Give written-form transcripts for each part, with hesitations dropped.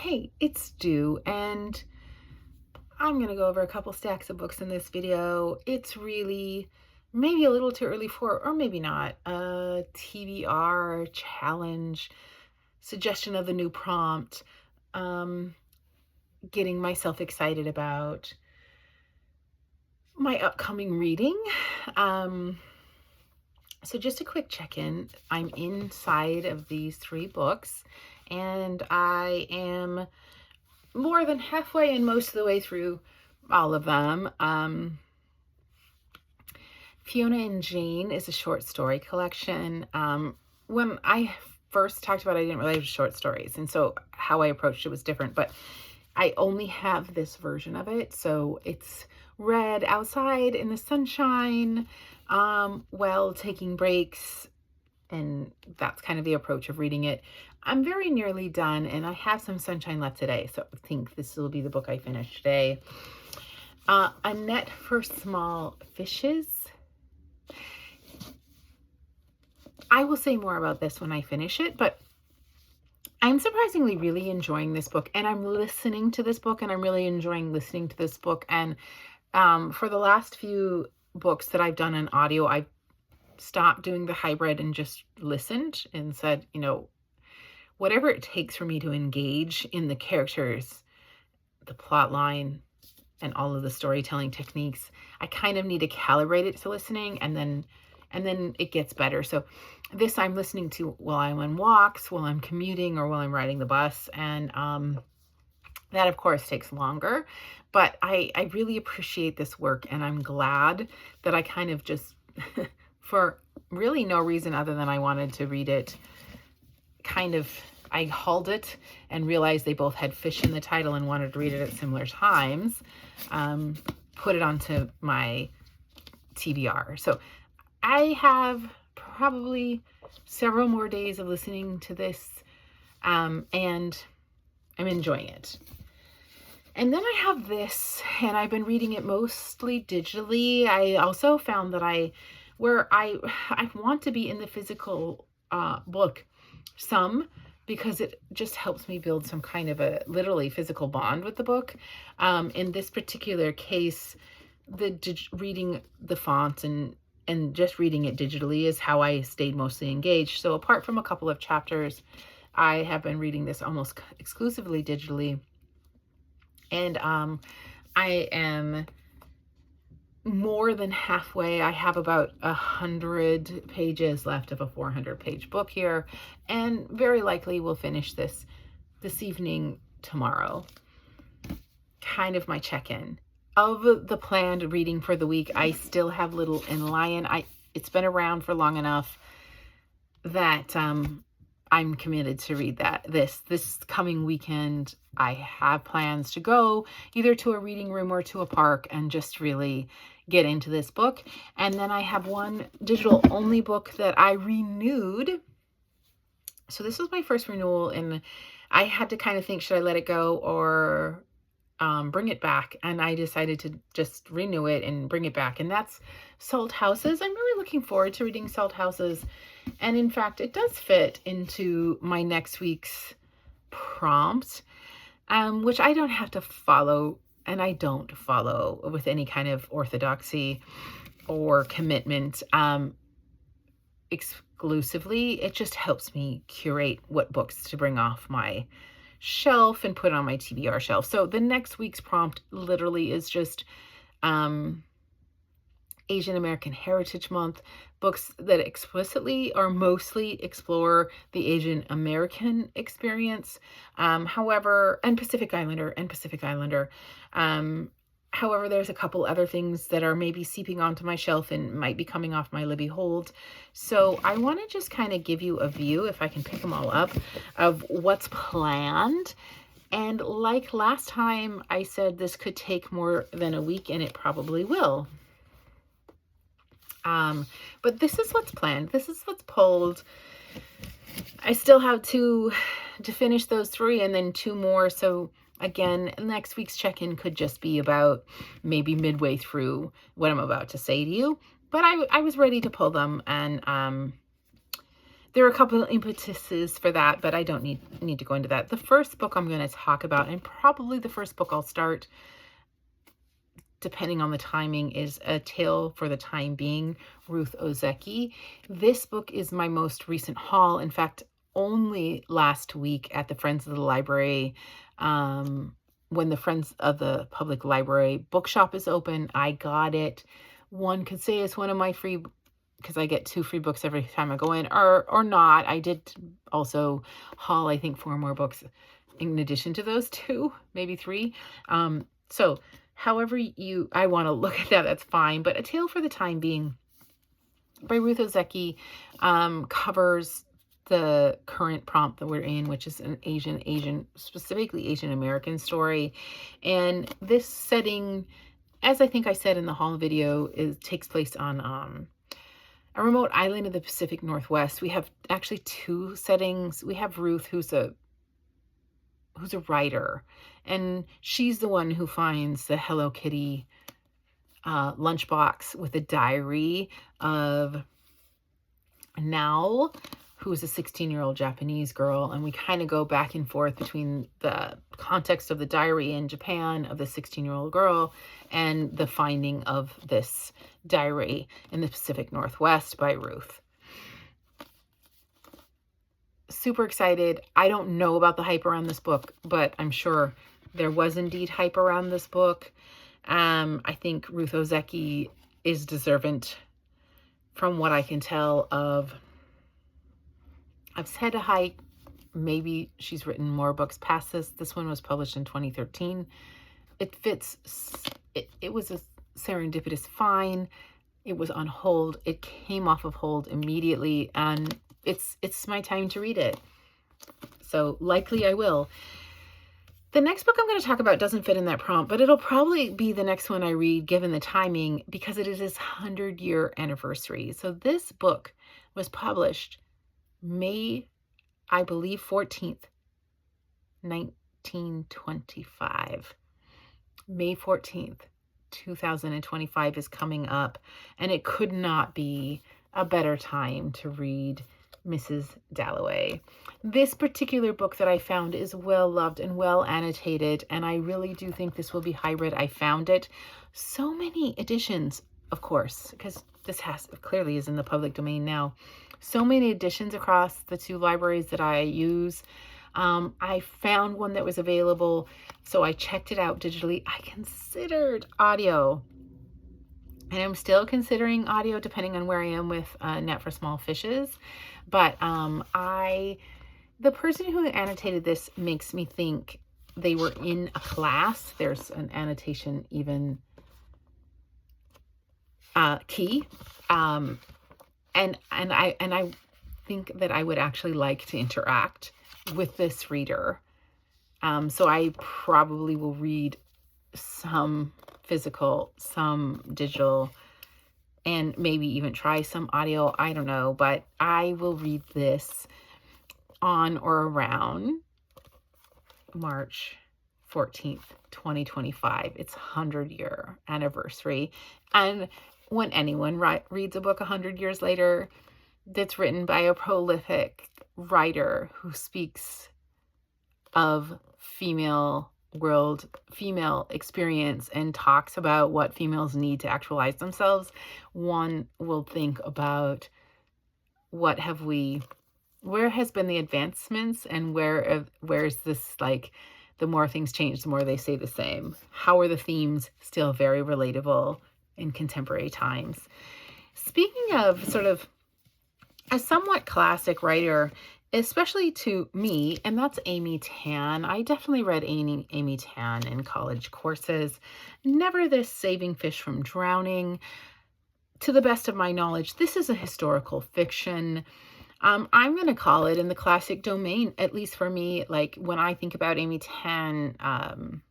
Hey, it's Due, and I'm going to go over a couple stacks of books in this video. It's really maybe a little too early for, or maybe not, a TBR challenge, suggestion of the new prompt, um, getting myself excited about my upcoming reading. So just a quick check-in. I'm inside of these three books, and I am more than halfway and most of the way through all of them. Fiona and Jane is a short story collection. When I first talked about it, I didn't realize it was short stories, and so how I approached it was different, but I only have this version of it, so it's read outside in the sunshine, while taking breaks, and that's kind of the approach of reading it. I'm very nearly done, and I have some sunshine left today, so I think this will be the book I finish today. A Net for Small Fishes. I will say more about this when I finish it, but I'm surprisingly really enjoying this book, and I'm listening to this book, and I'm really enjoying listening to this book. And for the last few books that I've done in audio, I've stopped doing the hybrid and just listened and said, whatever it takes for me to engage in the characters, the plot line, and all of the storytelling techniques, I kind of need to calibrate it to listening, and then it gets better. So this I'm listening to while I'm on walks, while I'm commuting, or while I'm riding the bus. And that, of course, takes longer. But I really appreciate this work, and I'm glad that I kind of just, for really no reason other than I wanted to read it, I hauled it and realized they both had fish in the title and wanted to read it at similar times. Put it onto my TBR. So I have probably several more days of listening to this, and I'm enjoying it. And then I have this, and I've been reading it mostly digitally. I also found that I want to be in the physical book some, because it just helps me build some kind of a literally physical bond with the book. In this particular case, reading the font and just reading it digitally is how I stayed mostly engaged. So apart from a couple of chapters, I have been reading this almost exclusively digitally. And I am more than halfway. I have about 100 pages left of a 400-page book here, and very likely will finish this evening, tomorrow. Kind of my check-in. Of the planned reading for the week, I still have Little and Lion. It's been around for long enough that I'm committed to read this coming weekend. I have plans to go either to a reading room or to a park and just really get into this book. And then I have one digital only book that I renewed. So this was my first renewal, and I had to kind of think, should I let it go or bring it back? And I decided to just renew it and bring it back. And that's Salt Houses. I'm really looking forward to reading Salt Houses. And in fact, it does fit into my next week's prompt, which I don't have to follow, and I don't follow with any kind of orthodoxy or commitment exclusively. It just helps me curate what books to bring off my shelf and put on my TBR shelf. So the next week's prompt literally is just Asian American Heritage Month, books that explicitly or mostly explore the Asian American experience. However, and Pacific Islander. However, there's a couple other things that are maybe seeping onto my shelf and might be coming off my Libby hold. So I want to just kind of give you a view, if I can pick them all up, of what's planned. And like last time, I said this could take more than a week, and it probably will. But this is what's planned. This is what's pulled. I still have to finish those three, and then two more. So again, next week's check-in could just be about maybe midway through what I'm about to say to you. But I was ready to pull them, and there are a couple of impetuses for that, but I don't need to go into that. The first book I'm going to talk about, and probably the first book I'll start, depending on the timing, is A Tale for the Time Being, Ruth Ozeki. This book is my most recent haul. In fact, only last week at the Friends of the Library, when the Friends of the Public Library bookshop is open, I got it. One could say it's one of my free, because I get 2 free books every time I go in, or not. I did also haul, I think, 4 more books in addition to those 2, maybe 3. So however I want to look at that, that's fine. But A Tale for the Time Being by Ruth Ozeki covers the current prompt that we're in, which is an specifically Asian American story. And this setting, as I think I said in the haul video, takes place on a remote island of the Pacific Northwest. We have actually 2 settings. We have Ruth, who's a writer, and she's the one who finds the Hello Kitty lunchbox with a diary of Nao, who is a 16-year-old Japanese girl, and we kind of go back and forth between the context of the diary in Japan of the 16-year-old girl and the finding of this diary in the Pacific Northwest by Ruth. Super excited. I don't know about the hype around this book, but I'm sure there was indeed hype around this book. I think Ruth Ozeki is deserving, from what I can tell, I've said a hype. Maybe she's written more books past this. This one was published in 2013. It fits. It was a serendipitous find. It was on hold. It came off of hold immediately, and it's my time to read it. So likely I will. The next book I'm going to talk about doesn't fit in that prompt, but it'll probably be the next one I read given the timing, because it is his 100-year anniversary. So this book was published May, I believe, 14th, 1925. May 14th, 2025 is coming up, and it could not be a better time to read Mrs. Dalloway. This particular book that I found is well loved and well annotated, and I really do think this will be high-read. I found it. So many editions, of course, because this clearly is in the public domain now. So many editions across the 2 libraries that I use. I found one that was available, so I checked it out digitally. I considered audio, and I'm still considering audio depending on where I am with Net for Small Fishes. But the person who annotated this makes me think they were in a class. There's an annotation even key. And I think that I would actually like to interact with this reader. So I probably will read some physical, some digital, and maybe even try some audio. I don't know, but I will read this on or around March 14th, 2025. It's 100-year anniversary. And when anyone reads a book 100 years later that's written by a prolific writer who speaks of female experience and talks about what females need to actualize themselves, one will think about where has been the advancements, and where's this, like, the more things change, the more they stay the same. How are the themes still very relatable in contemporary times? Speaking of sort of a somewhat classic writer, especially to me, and that's Amy Tan. I definitely read Amy Tan in college courses. Never this Saving Fish from Drowning. To the best of my knowledge, this is a historical fiction. I'm going to call it in the classic domain, at least for me. Like, when I think about Amy Tan,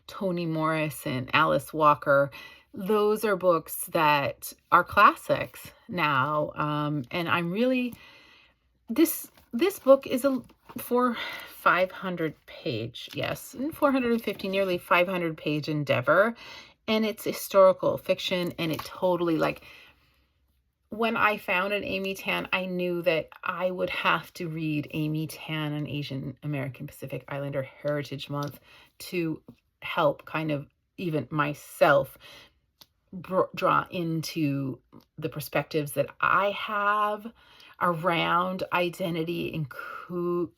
Toni Morris and Alice Walker, those are books that are classics now. And I'm really... This book is a 500 page, yes, 450, nearly 500 page endeavor, and it's historical fiction, and it totally, like, when I found an Amy Tan, I knew that I would have to read Amy Tan, an Asian American Pacific Islander Heritage Month, to help kind of even myself draw into the perspectives that I have around identity,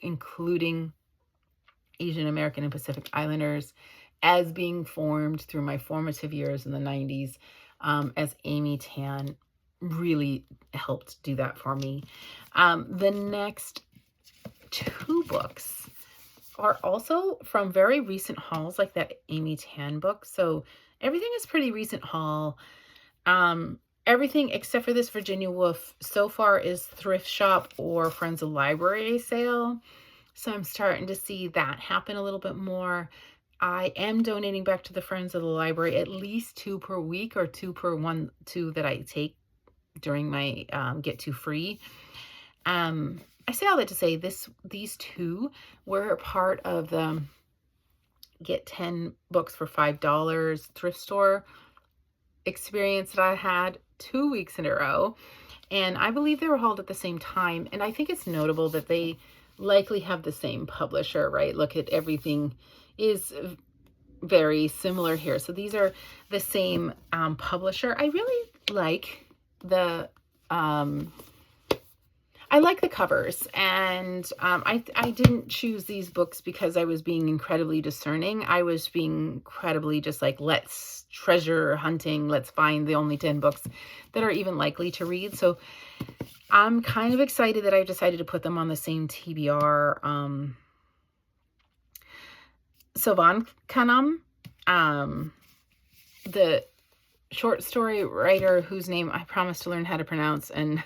including Asian American and Pacific Islanders, as being formed through my formative years in the 90s, as Amy Tan really helped do that for me. The next two books are also from very recent hauls, like that Amy Tan book. So everything is pretty recent haul. Everything except for this Virginia Woolf so far is thrift shop or Friends of Library sale. So I'm starting to see that happen a little bit more. I am donating back to the Friends of the Library at least 2 per week, or 2 per 2 that I take during my Get To Free. I say all that to say these two were part of the Get 10 Books for $5 thrift store experience that I had 2 weeks in a row. And I believe they were hauled at the same time. And I think it's notable that they likely have the same publisher, right? Look at everything is very similar here. So these are the same publisher. I really like the covers, and I didn't choose these books because I was being incredibly discerning. I was being incredibly just like, let's treasure hunting. Let's find the only 10 books that are even likely to read. So I'm kind of excited that I've decided to put them on the same TBR. Sylvan Kanam, the short story writer whose name I promised to learn how to pronounce, and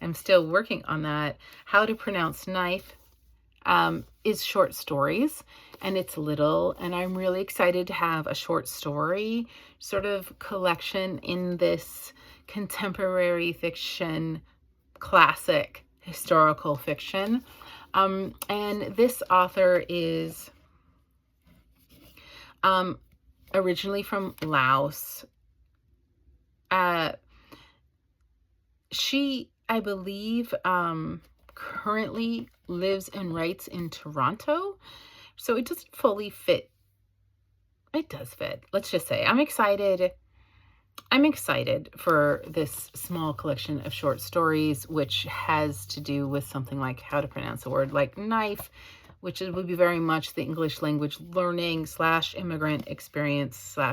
I'm still working on that. How to pronounce knife is short stories, and it's little, and I'm really excited to have a short story sort of collection in this contemporary fiction, classic historical fiction. And this author is originally from Laos. She, I believe, currently lives and writes in Toronto. So it doesn't fully fit. It does fit. Let's just say I'm excited. I'm excited for this small collection of short stories, which has to do with something like how to pronounce a word like knife, which would be very much the English language learning / immigrant experience /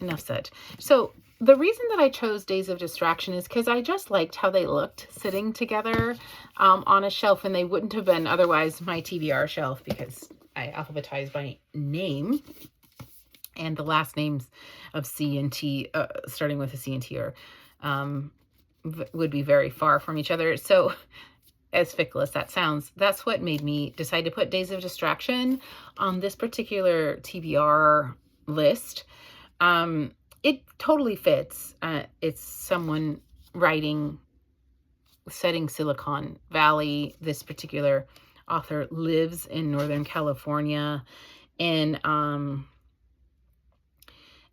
enough said. So the reason that I chose Days of Distraction is because I just liked how they looked sitting together on a shelf, and they wouldn't have been otherwise my TBR shelf because I alphabetized by name, and the last names of C and T, starting with a C and T, would be very far from each other. So as fickle as that sounds, that's what made me decide to put Days of Distraction on this particular TBR list. It totally fits. It's someone writing, setting Silicon Valley. This particular author lives in Northern California, and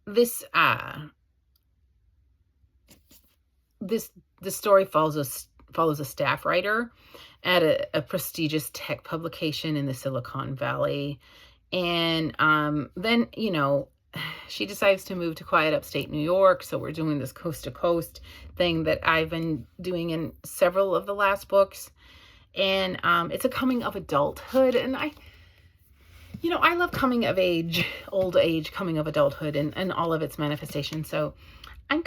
the story follows a staff writer at a prestigious tech publication in the Silicon Valley, and then she decides to move to quiet upstate New York. So we're doing this coast to coast thing that I've been doing in several of the last books. And it's a coming of adulthood. And I love coming of age, old age, coming of adulthood, and all of its manifestations. So I'm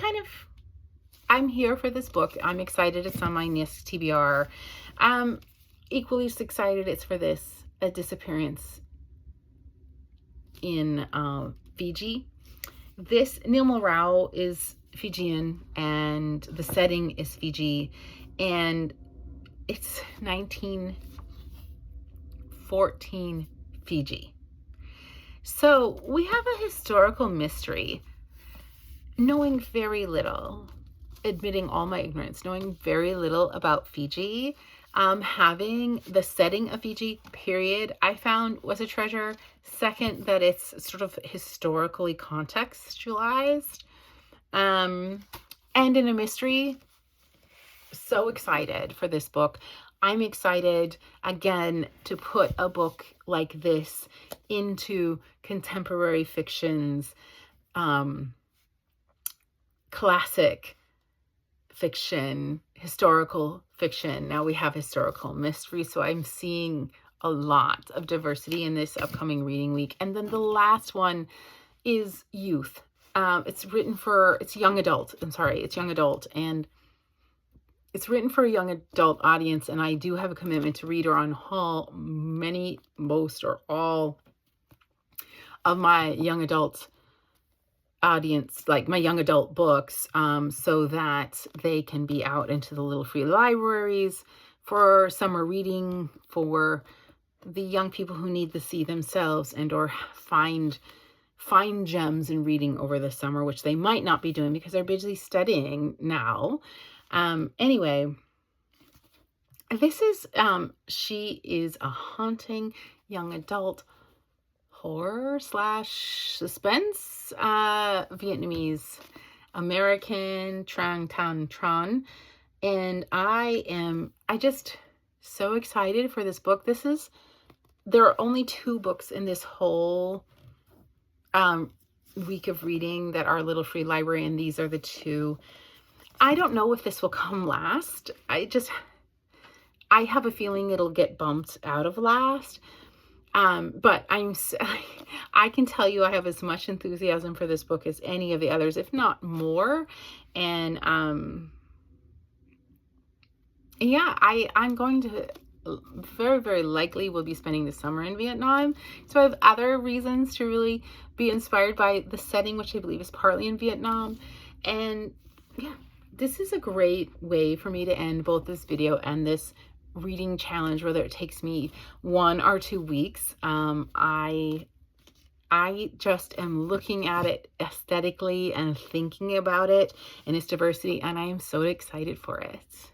here for this book. I'm excited. It's on my next TBR. Equally as excited it's for a disappearance in Fiji. This Nilma Rao is Fijian, and the setting is Fiji, and it's 1914 Fiji. So we have a historical mystery, knowing very little, admitting all my ignorance, knowing very little about Fiji. Having the setting of Fiji, period, I found was a treasure. Second, that it's sort of historically contextualized. And in a mystery, so excited for this book. I'm excited, again, to put a book like this into contemporary fiction's classic fiction, historical fiction. Now we have historical mystery, so I'm seeing a lot of diversity in this upcoming reading week. And then the last one is youth. It's young adult. It's young adult, and it's written for a young adult audience, and I do have a commitment to read or on haul most or all of my young adult audience, like my young adult books, so that they can be out into the little free libraries for summer reading for the young people who need to see themselves and or find gems in reading over the summer, which they might not be doing because they're busy studying now. Anyway, this is, she is a haunting young adult horror / suspense, Vietnamese American Trang Tan Tran. And I just so excited for this book. There are only 2 books in this whole week of reading that are Little Free Library, and these are the 2. I don't know if this will come last. I I have a feeling it'll get bumped out of last. But I can tell you I have as much enthusiasm for this book as any of the others, if not more. And yeah, I'm going to very, very likely will be spending the summer in Vietnam. So I have other reasons to really be inspired by the setting, which I believe is partly in Vietnam. And yeah, this is a great way for me to end both this video and this reading challenge, whether it takes me 1 or 2 weeks. I just am looking at it aesthetically and thinking about it and its diversity, and I am so excited for it.